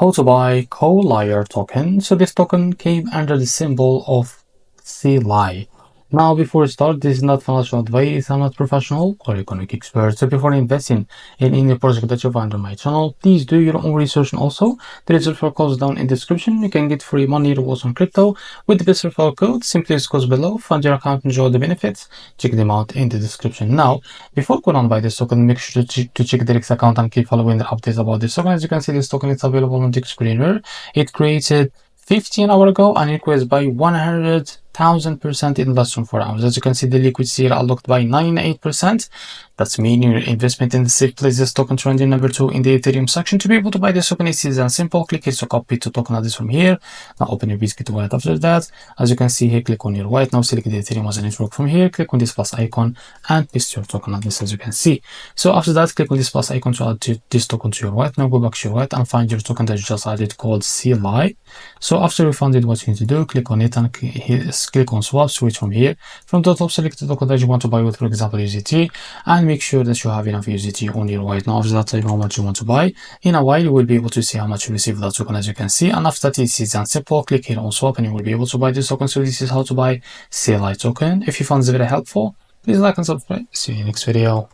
How to buy CoLayer token. So this token came under the symbol of CLI. Now, before we start, this is not financial advice. I'm not professional or economic expert. So before investing in any project that you find on my channel, please do your own research. And also, the referral code is down in the description. You can get free money rewards on crypto with the best referral code. Simply use goes below. Fund your account, enjoy the benefits. Check them out in the description. Now, before going on buy this token, make sure to check the REFERRAL account and keep following the updates about this token. As you can see, this token is available on the screen here. It created 15 hours ago and increased by 100,000% in less than 4 hours. As you can see, the liquidity here unlocked by 98%. That's meaning your investment in the safe place. This token trending number 2 in the Ethereum section. To be able to buy this token, it's easy and simple. Click here to copy to token address from here. Now open your WEEX wallet. After that, as you can see here, click on your wallet. Now select the Ethereum as a network from here. Click on this plus icon and paste your token address, as you can see. So after that, click on this plus icon to add this token to your wallet. Now go back to your wallet and find your token that you just added called CLI. So after you found it, what you need to do, click on it and click on swap, switch from here. From the top, select the token that you want to buy with, for example, USDT, and make sure that you have enough USDT on your wallet. Now after that, type how much you want to buy. In a while, you will be able to see how much you receive that token, as you can see. And after that, it's easy and simple. Click here on swap and you will be able to buy this token. So this is how to buy CLI token. If you found this very helpful, please like and subscribe. See you in the next video.